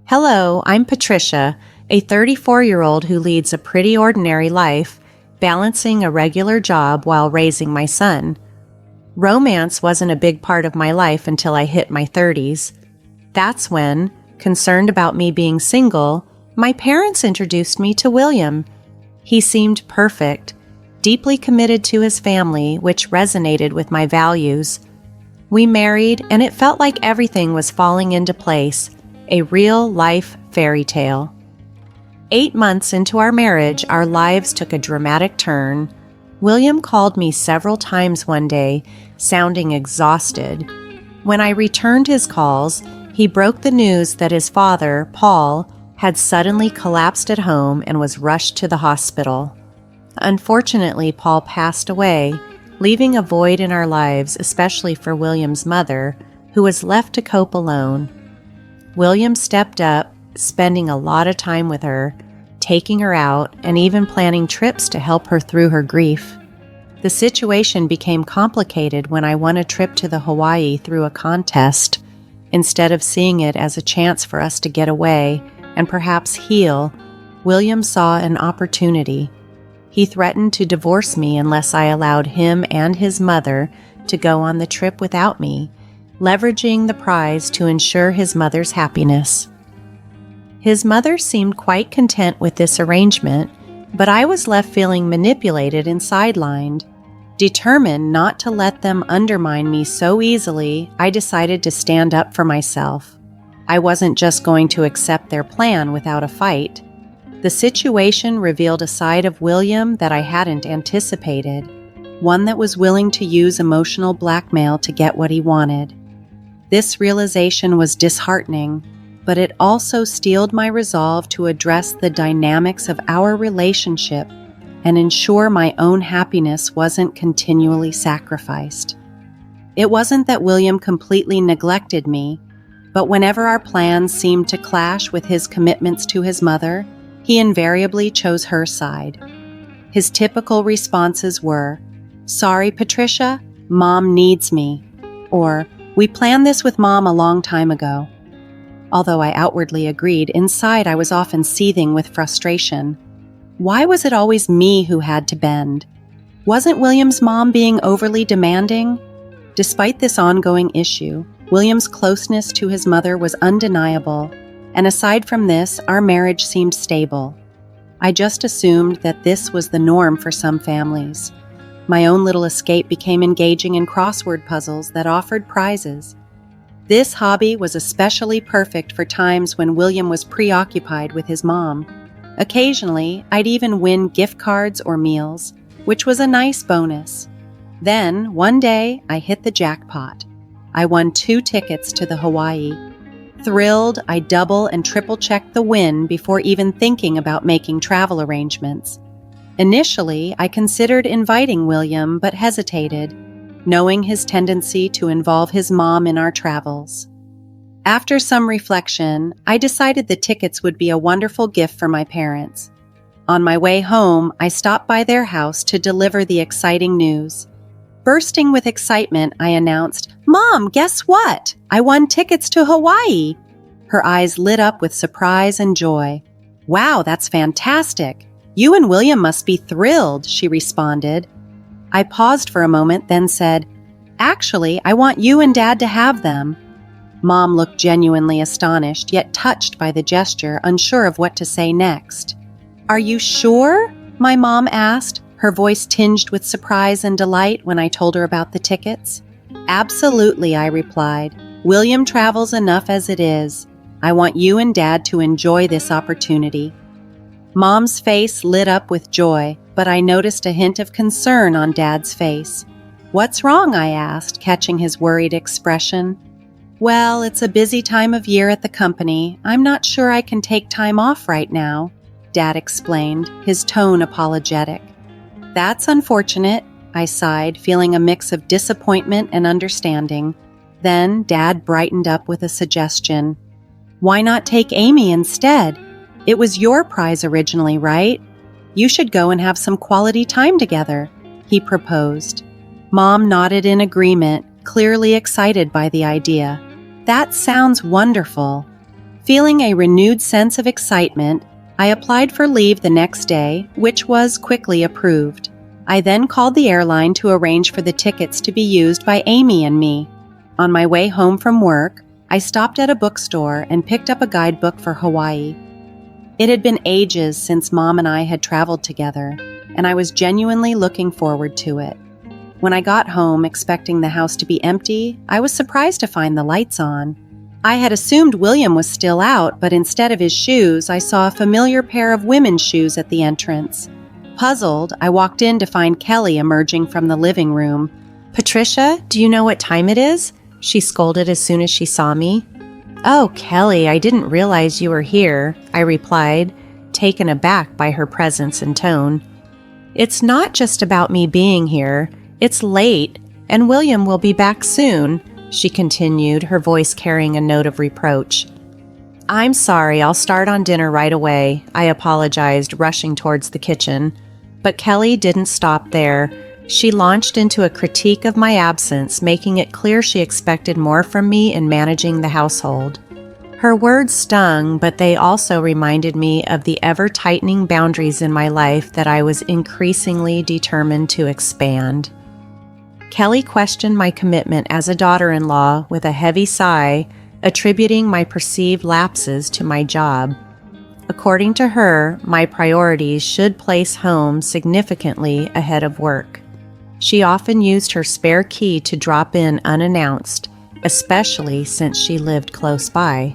Hello, I'm Patricia, a 34-year-old who leads a pretty ordinary life, balancing a regular job while raising my son. Romance wasn't a big part of my life until I hit my 30s. That's when, concerned about me being single, my parents introduced me to William. He seemed perfect, deeply committed to his family, which resonated with my values. We married, and it felt like everything was falling into place, a real-life fairy tale. 8 months into our marriage, our lives took a dramatic turn. William called me several times one day, sounding exhausted. When I returned his calls, he broke the news that his father, Paul, had suddenly collapsed at home and was rushed to the hospital. Unfortunately, Paul passed away, leaving a void in our lives, especially for William's mother, who was left to cope alone. William stepped up, spending a lot of time with her, taking her out, and even planning trips to help her through her grief. The situation became complicated when I won a trip to the Hawaii through a contest. Instead of seeing it as a chance for us to get away and perhaps heal, William saw an opportunity. He threatened to divorce me unless I allowed him and his mother to go on the trip without me, leveraging the prize to ensure his mother's happiness. His mother seemed quite content with this arrangement, but I was left feeling manipulated and sidelined. Determined not to let them undermine me so easily, I decided to stand up for myself. I wasn't just going to accept their plan without a fight. The situation revealed a side of William that I hadn't anticipated, one that was willing to use emotional blackmail to get what he wanted. This realization was disheartening, but it also steeled my resolve to address the dynamics of our relationship and ensure my own happiness wasn't continually sacrificed. It wasn't that William completely neglected me, but whenever our plans seemed to clash with his commitments to his mother, he invariably chose her side. His typical responses were, "Sorry, Patricia, Mom needs me," or "We planned this with Mom a long time ago." Although I outwardly agreed, inside I was often seething with frustration. Why was it always me who had to bend? Wasn't William's mom being overly demanding? Despite this ongoing issue, William's closeness to his mother was undeniable, and aside from this, our marriage seemed stable. I just assumed that this was the norm for some families. My own little escape became engaging in crossword puzzles that offered prizes. This hobby was especially perfect for times when William was preoccupied with his mom. Occasionally, I'd even win gift cards or meals, which was a nice bonus. Then, one day, I hit the jackpot. I won 2 tickets to the Hawaii. Thrilled, I double and triple checked the win before even thinking about making travel arrangements. Initially, I considered inviting William but hesitated, knowing his tendency to involve his mom in our travels. After some reflection, I decided the tickets would be a wonderful gift for my parents. On my way home, I stopped by their house to deliver the exciting news. Bursting with excitement, I announced, "Mom, guess what? I won tickets to Hawaii." Her eyes lit up with surprise and joy. "Wow, that's fantastic. You and William must be thrilled," she responded. I paused for a moment, then said, "Actually, I want you and Dad to have them." Mom looked genuinely astonished, yet touched by the gesture, unsure of what to say next. "Are you sure?" my mom asked, her voice tinged with surprise and delight when I told her about the tickets. "Absolutely," I replied. "William travels enough as it is. I want you and Dad to enjoy this opportunity." Mom's face lit up with joy, but I noticed a hint of concern on Dad's face. "What's wrong?" I asked, catching his worried expression. "Well, it's a busy time of year at the company. I'm not sure I can take time off right now," Dad explained, his tone apologetic. "That's unfortunate," I sighed, feeling a mix of disappointment and understanding. Then Dad brightened up with a suggestion. "Why not take Amy instead? It was your prize originally, right? You should go and have some quality time together," he proposed. Mom nodded in agreement, clearly excited by the idea. "That sounds wonderful." Feeling a renewed sense of excitement, I applied for leave the next day, which was quickly approved. I then called the airline to arrange for the tickets to be used by Amy and me. On my way home from work, I stopped at a bookstore and picked up a guidebook for Hawaii. It had been ages since Mom and I had traveled together, and I was genuinely looking forward to it. When I got home expecting the house to be empty, I was surprised to find the lights on. I had assumed William was still out, but instead of his shoes, I saw a familiar pair of women's shoes at the entrance. Puzzled, I walked in to find Kelly emerging from the living room. "Patricia, do you know what time it is?" she scolded as soon as she saw me. "Oh, Kelly, I didn't realize you were here," I replied, taken aback by her presence and tone. "It's not just about me being here. It's late, and William will be back soon," she continued, her voice carrying a note of reproach. "I'm sorry, I'll start on dinner right away," I apologized, rushing towards the kitchen. But Kelly didn't stop there. She launched into a critique of my absence, making it clear she expected more from me in managing the household. Her words stung, but they also reminded me of the ever-tightening boundaries in my life that I was increasingly determined to expand. Kelly questioned my commitment as a daughter-in-law with a heavy sigh, attributing my perceived lapses to my job. According to her, my priorities should place home significantly ahead of work. She often used her spare key to drop in unannounced, especially since she lived close by.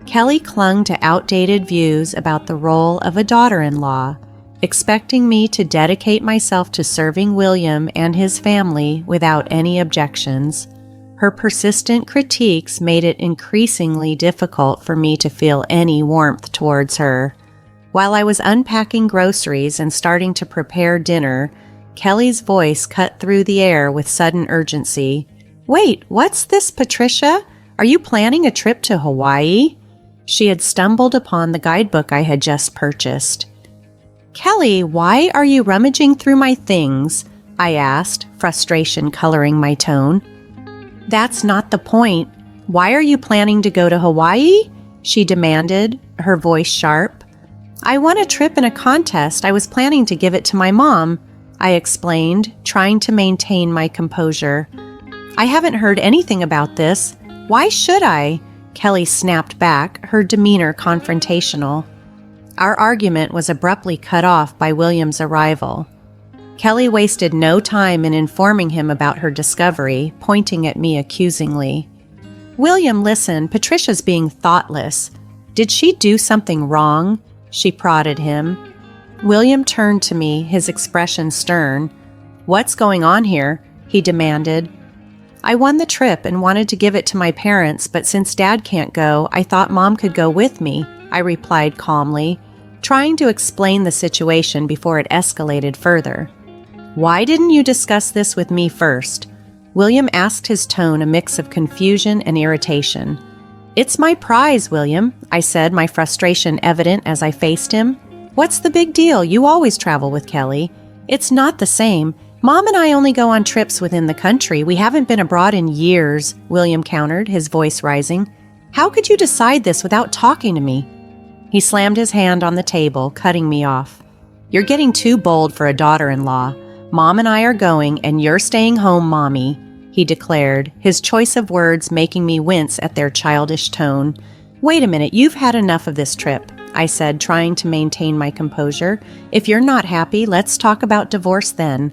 Kelly clung to outdated views about the role of a daughter-in-law, expecting me to dedicate myself to serving William and his family without any objections. Her persistent critiques made it increasingly difficult for me to feel any warmth towards her. While I was unpacking groceries and starting to prepare dinner, Kelly's voice cut through the air with sudden urgency. "Wait, what's this, Patricia? Are you planning a trip to Hawaii?" She had stumbled upon the guidebook I had just purchased. "Kelly, why are you rummaging through my things?" I asked, frustration coloring my tone. "That's not the point. Why are you planning to go to Hawaii?" she demanded, her voice sharp. "I won a trip in a contest. I was planning to give it to my mom," I explained, trying to maintain my composure. "I haven't heard anything about this. Why should I?" Kelly snapped back, her demeanor confrontational. Our argument was abruptly cut off by William's arrival. Kelly wasted no time in informing him about her discovery, pointing at me accusingly. "William, listen, Patricia's being thoughtless. Did she do something wrong?" she prodded him. William turned to me, his expression stern. "What's going on here?" he demanded. "I won the trip and wanted to give it to my parents, but since Dad can't go, I thought Mom could go with me," I replied calmly, trying to explain the situation before it escalated further. "Why didn't you discuss this with me first?" William asked, his tone a mix of confusion and irritation. "It's my prize, William," I said, my frustration evident as I faced him. "What's the big deal? You always travel with Kelly." "It's not the same. Mom and I only go on trips within the country. We haven't been abroad in years," William countered, his voice rising. "How could you decide this without talking to me?" He slammed his hand on the table, cutting me off. "You're getting too bold for a daughter-in-law. Mom and I are going, and you're staying home, Mommy," he declared, his choice of words making me wince at their childish tone. "Wait a minute, you've had enough of this trip," I said, trying to maintain my composure. "If you're not happy, let's talk about divorce then."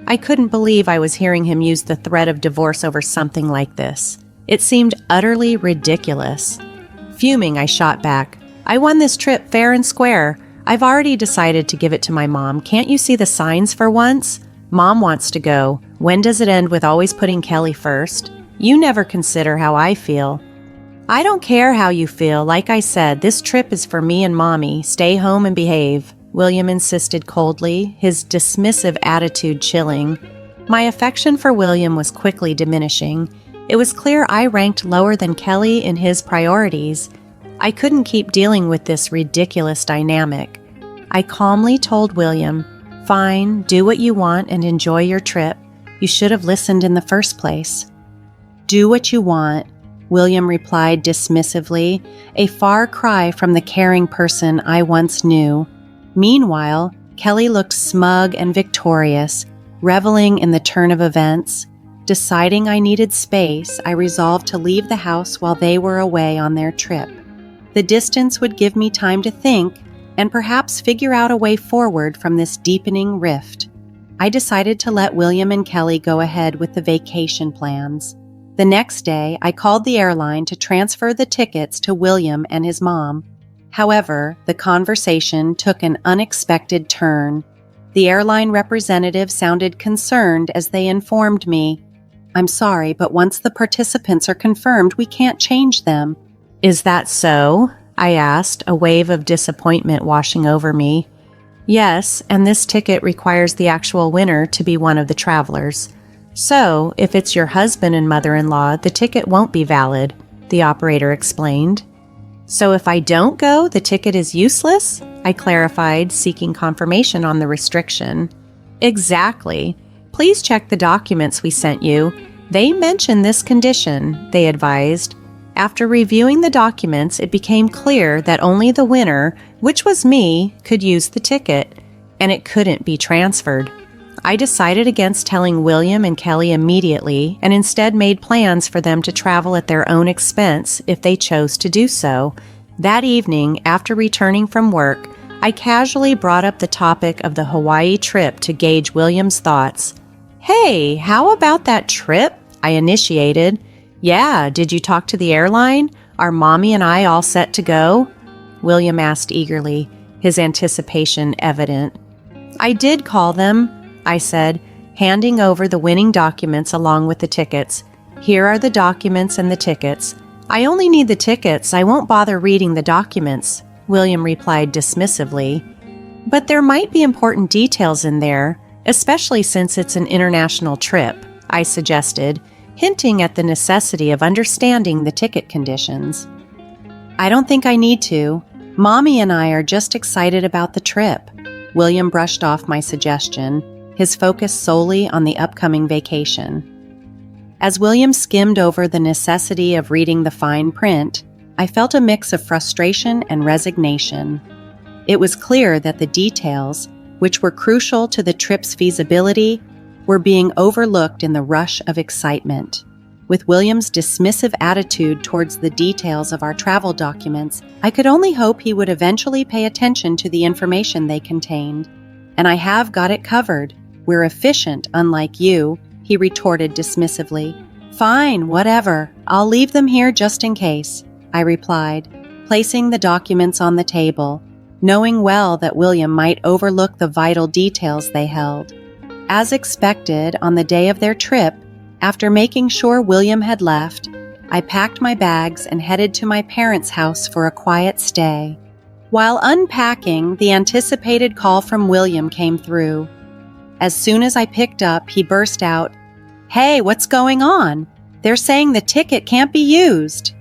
I couldn't believe I was hearing him use the threat of divorce over something like this. It seemed utterly ridiculous. Fuming, I shot back. "I won this trip fair and square. I've already decided to give it to my mom. Can't you see the signs for once? Mom wants to go. When does it end with always putting Kelly first? You never consider how I feel." "I don't care how you feel. Like I said, this trip is for me and Mommy. Stay home and behave," William insisted coldly, his dismissive attitude chilling. My affection for William was quickly diminishing. It was clear I ranked lower than Kelly in his priorities. I couldn't keep dealing with this ridiculous dynamic. I calmly told William, "Fine, do what you want and enjoy your trip. You should have listened in the first place." "Do what you want. William replied dismissively, a far cry from the caring person I once knew. Meanwhile, Kelly looked smug and victorious, reveling in the turn of events. Deciding I needed space, I resolved to leave the house while they were away on their trip. The distance would give me time to think and perhaps figure out a way forward from this deepening rift. I decided to let William and Kelly go ahead with the vacation plans. The next day, I called the airline to transfer the tickets to William and his mom. However, the conversation took an unexpected turn. The airline representative sounded concerned as they informed me, "I'm sorry, but once the participants are confirmed, we can't change them." "Is that so?" I asked, a wave of disappointment washing over me. "Yes, and this ticket requires the actual winner to be one of the travelers. So, if it's your husband and mother-in-law, the ticket won't be valid," the operator explained. "So if I don't go, the ticket is useless?" I clarified, seeking confirmation on the restriction. "Exactly. Please check the documents we sent you. They mention this condition," they advised. After reviewing the documents, it became clear that only the winner, which was me, could use the ticket, and it couldn't be transferred. I decided against telling William and Kelly immediately and instead made plans for them to travel at their own expense if they chose to do so. That evening, after returning from work, I casually brought up the topic of the Hawaii trip to gauge William's thoughts. "Hey, how about that trip?" I initiated. "Yeah, did you talk to the airline? Are Mommy and I all set to go?" William asked eagerly, his anticipation evident. "I did call them," I said, handing over the winning documents along with the tickets. "Here are the documents and the tickets." "I only need the tickets. I won't bother reading the documents," William replied dismissively. "But there might be important details in there, especially since it's an international trip," I suggested, hinting at the necessity of understanding the ticket conditions. "I don't think I need to. Mommy and I are just excited about the trip." William brushed off my suggestion, his focus solely on the upcoming vacation. As William skimmed over the necessity of reading the fine print, I felt a mix of frustration and resignation. It was clear that the details, which were crucial to the trip's feasibility, were being overlooked in the rush of excitement. With William's dismissive attitude towards the details of our travel documents, I could only hope he would eventually pay attention to the information they contained. "And I have got it covered. We're efficient, unlike you," he retorted dismissively. "Fine, whatever. I'll leave them here just in case," I replied, placing the documents on the table, knowing well that William might overlook the vital details they held. As expected, on the day of their trip, after making sure William had left, I packed my bags and headed to my parents' house for a quiet stay. While unpacking, the anticipated call from William came through. As soon as I picked up, he burst out, "Hey, what's going on? They're saying the ticket can't be used."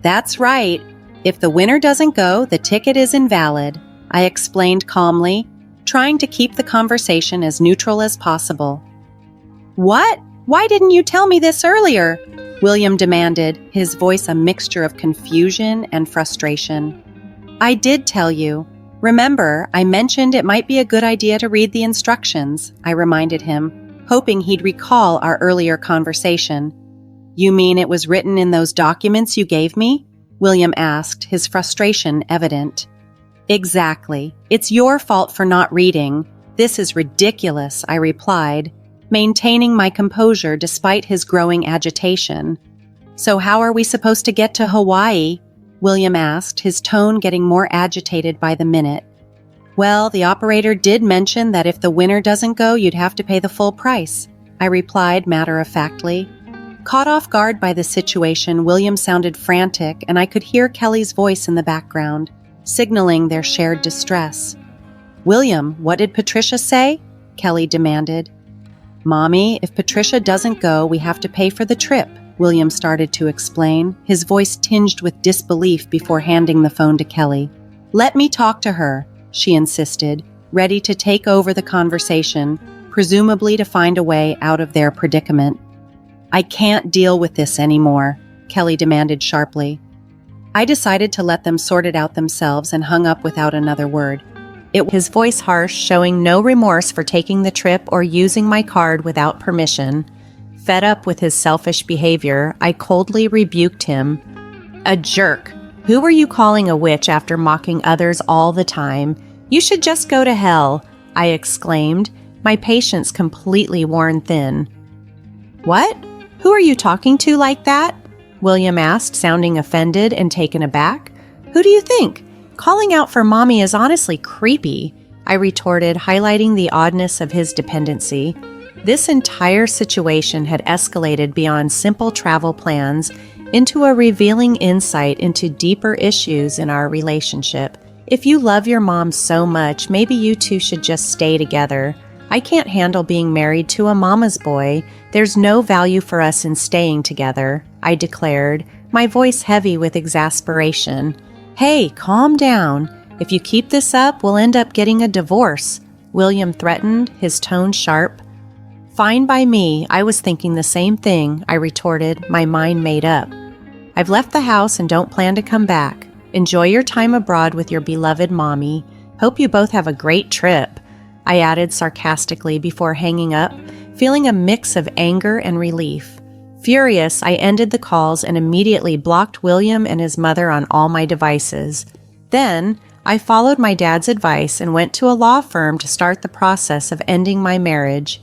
"That's right. If the winner doesn't go, the ticket is invalid," I explained calmly, trying to keep the conversation as neutral as possible. "What? Why didn't you tell me this earlier?" William demanded, his voice a mixture of confusion and frustration. "I did tell you. Remember, I mentioned it might be a good idea to read the instructions," I reminded him, hoping he'd recall our earlier conversation. "You mean it was written in those documents you gave me?" William asked, his frustration evident. "Exactly. It's your fault for not reading. This is ridiculous," I replied, maintaining my composure despite his growing agitation. "So how are we supposed to get to Hawaii?" William asked, his tone getting more agitated by the minute. "Well, the operator did mention that if the winner doesn't go, you'd have to pay the full price," I replied matter-of-factly. Caught off guard by the situation, William sounded frantic, and I could hear Kelly's voice in the background, signaling their shared distress. "William, what did Patricia say?" Kelly demanded. "Mommy, if Patricia doesn't go, we have to pay for the trip," William started to explain, his voice tinged with disbelief before handing the phone to Kelly. "Let me talk to her," she insisted, ready to take over the conversation, presumably to find a way out of their predicament. "I can't deal with this anymore." Kelly demanded sharply. I decided to let them sort it out themselves and hung up without another word. His voice harsh, showing no remorse for taking the trip or using my card without permission. Fed up with his selfish behavior, I coldly rebuked him. A jerk. Who are you calling a witch after mocking others all the time? You should just go to hell, I exclaimed, my patience completely worn thin. What? Who are you talking to like that? William asked, sounding offended and taken aback. Who do you think? Calling out for mommy is honestly creepy, I retorted, highlighting the oddness of his dependency. This entire situation had escalated beyond simple travel plans into a revealing insight into deeper issues in our relationship. If you love your mom so much, maybe you two should just stay together. I can't handle being married to a mama's boy. There's no value for us in staying together, I declared, my voice heavy with exasperation. Hey, calm down. If you keep this up, we'll end up getting a divorce, William threatened, his tone sharp. Fine by me. I was thinking the same thing, I retorted, my mind made up. I've left the house and don't plan to come back. Enjoy your time abroad with your beloved mommy. Hope you both have a great trip, I added sarcastically before hanging up, feeling a mix of anger and relief. Furious, I ended the calls and immediately blocked William and his mother on all my devices. Then, I followed my dad's advice and went to a law firm to start the process of ending my marriage.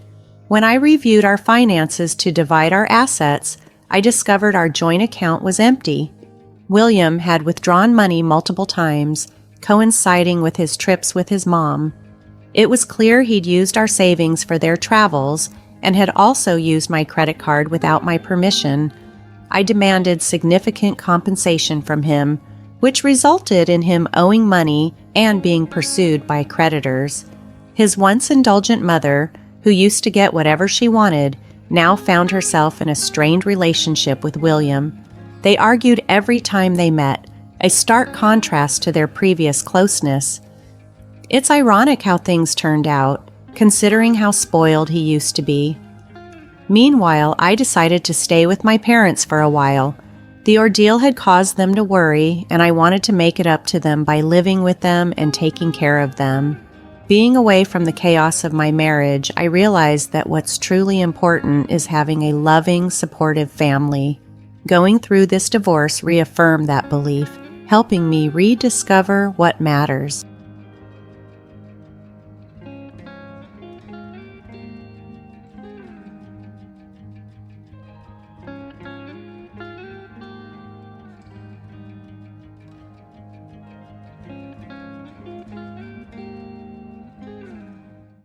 When I reviewed our finances to divide our assets, I discovered our joint account was empty. William had withdrawn money multiple times, coinciding with his trips with his mom. It was clear he'd used our savings for their travels and had also used my credit card without my permission. I demanded significant compensation from him, which resulted in him owing money and being pursued by creditors. His once indulgent mother, who used to get whatever she wanted, now found herself in a strained relationship with William. They argued every time they met, a stark contrast to their previous closeness. It's ironic how things turned out, considering how spoiled he used to be. Meanwhile, I decided to stay with my parents for a while. The ordeal had caused them to worry, and I wanted to make it up to them by living with them and taking care of them. Being away from the chaos of my marriage, I realized that what's truly important is having a loving, supportive family. Going through this divorce reaffirmed that belief, helping me rediscover what matters.